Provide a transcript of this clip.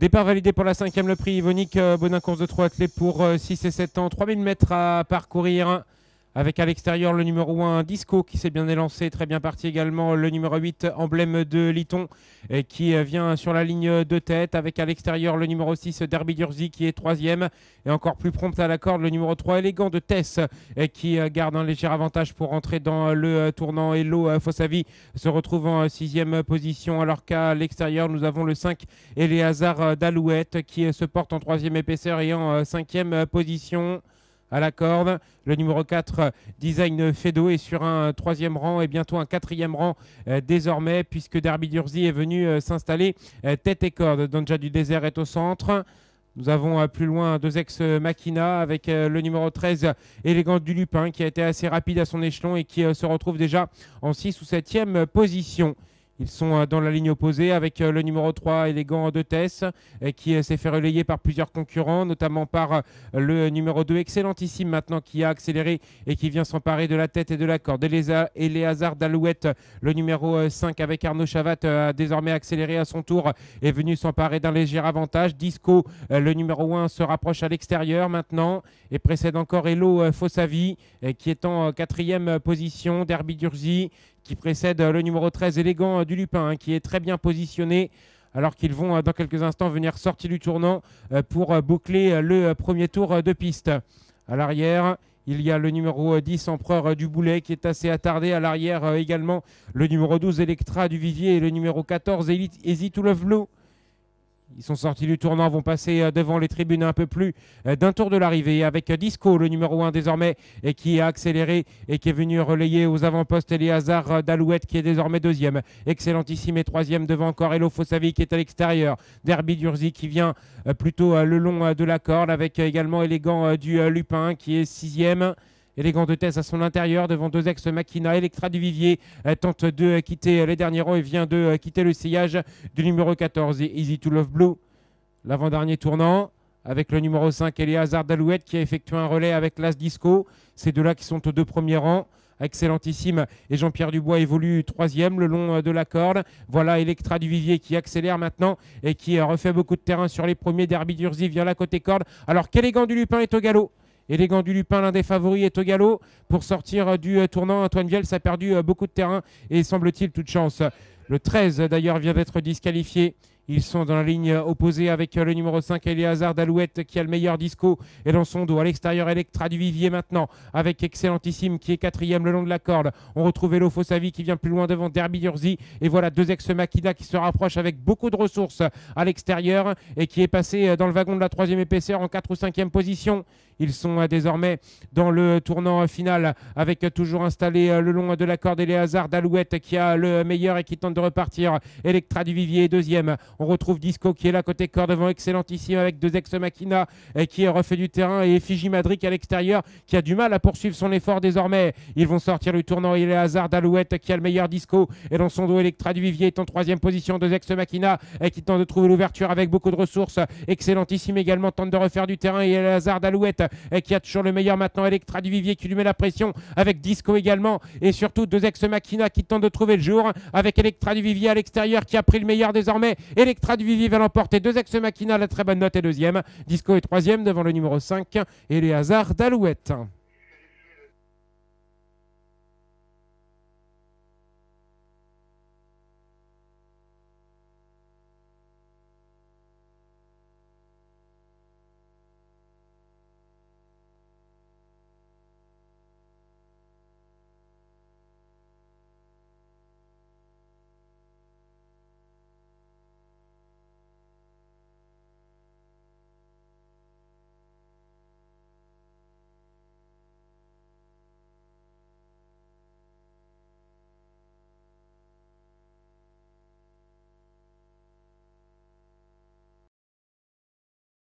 Départ validé pour la 5e, le prix Yvonique Bonin, course de 3 athlètes pour 6 et 7 ans. 3000 mètres à parcourir. Avec à l'extérieur le numéro 1 Disco qui s'est bien élancé, très bien parti également le numéro 8 Emblème de Liton qui vient sur la ligne de tête. Avec à l'extérieur le numéro 6 Derby d'Urzi qui est 3e et encore plus prompt à la corde le numéro 3 Élégant de Tess qui garde un léger avantage pour rentrer dans le tournant. Hello Fossavi se retrouve en 6e position alors qu'à l'extérieur nous avons le 5 Eléazar d'Alouette qui se porte en 3e épaisseur et en 5e position. À la corde, le numéro 4, Design Fedo, est sur un 3e rang et bientôt un 4e rang désormais, puisque Derby d'Urzi est venu s'installer tête et corde. Danja du Désert est au centre. Nous avons plus loin 2 ex-Machina avec le numéro 13, Élégant du Lupin, qui a été assez rapide à son échelon et qui se retrouve déjà en 6 ou 7e position. Ils sont dans la ligne opposée avec le numéro 3, Élégant de Tess, qui s'est fait relayer par plusieurs concurrents, notamment par le numéro 2, Excellentissime maintenant, qui a accéléré et qui vient s'emparer de la tête et de la corde. Eléazar d'Alouette, le numéro 5 avec Arnaud Chavat, a désormais accéléré à son tour, est venu s'emparer d'un léger avantage. Disco, le numéro 1, se rapproche à l'extérieur maintenant et précède encore Hello Fossavi, qui est en 4e position. Derby d'Urzi, qui précède le numéro 13, Élégant du Lupin, qui est très bien positionné, alors qu'ils vont dans quelques instants venir sortir du tournant pour boucler le premier tour de piste. À l'arrière, il y a le numéro 10, Empereur du Boulet, qui est assez attardé. À l'arrière également, le numéro 12, Electra du Vivier, et le numéro 14, Easy to Love Blue. Ils sont sortis du tournant, vont passer devant les tribunes un peu plus d'un tour de l'arrivée avec Disco, le numéro 1 désormais, et qui a accéléré et qui est venu relayer aux avant-postes Eléazar d'Alouette qui est désormais 2e. Excellentissime et 3e devant encore Hello Fossavi qui est à l'extérieur. Derby d'Urzi qui vient plutôt le long de la corde avec également Élégant du Lupin qui est 6e. Élégant de Tess à son intérieur devant 2 ex-Machina. Electra du Vivier tente de quitter les derniers rangs et vient de quitter le sillage du numéro 14, Easy to Love Blue. L'avant-dernier tournant avec le numéro 5, Eléazar d'Alouette, qui a effectué un relais avec l'As Disco. Ces deux-là qui sont aux 2 premiers rangs. Excellentissime et Jean-Pierre Dubois évolue 3e le long de la corde. Voilà Electra du Vivier qui accélère maintenant et qui refait beaucoup de terrain sur les premiers. Derby d'Urzi vient la côté corde alors qu'Élégant du Lupin est au galop. Élégant du Lupin, l'un des favoris, est au galop pour sortir du tournant. Antoine Viels a perdu beaucoup de terrain et semble-t-il toute chance. Le 13 d'ailleurs vient d'être disqualifié. Ils sont dans la ligne opposée avec le numéro 5, Eléazar d'Alouette, qui a le meilleur Disco et dans son dos. À l'extérieur, Electra du Vivier maintenant avec Excellentissime qui est 4e le long de la corde. On retrouve Hello Fossavi qui vient plus loin devant Derby d'Urzi. Et voilà 2 ex-Makida qui se rapprochent avec beaucoup de ressources à l'extérieur et qui est passé dans le wagon de la 3e épaisseur en 4 ou 5e position. Ils sont désormais dans le tournant final avec toujours installé le long de la corde Eléazar d'Alouette qui a le meilleur et qui tente de repartir. Electra du Vivier est 2e. On retrouve Disco qui est là côté corde devant Excellentissime avec 2 ex-Machina qui refait du terrain et Fiji Madric à l'extérieur qui a du mal à poursuivre son effort désormais. Ils vont sortir du tournant. Eléazar d'Alouette qui a le meilleur Disco et dans son dos Electra du Vivier est en 3e position. 2 ex-Machina qui tentent de trouver l'ouverture avec beaucoup de ressources. Excellentissime également tente de refaire du terrain et Eléazar d'Alouette qui a toujours le meilleur maintenant. Electra du Vivier qui lui met la pression avec Disco également et surtout 2 ex-Machina qui tentent de trouver le jour avec Electra du Vivier à l'extérieur qui a pris le meilleur désormais. Electra du Vivier va l'emporter. 2 ex-Machina, la très bonne note est 2e. Disco est 3e devant le numéro 5, Eléazar d'Alouette.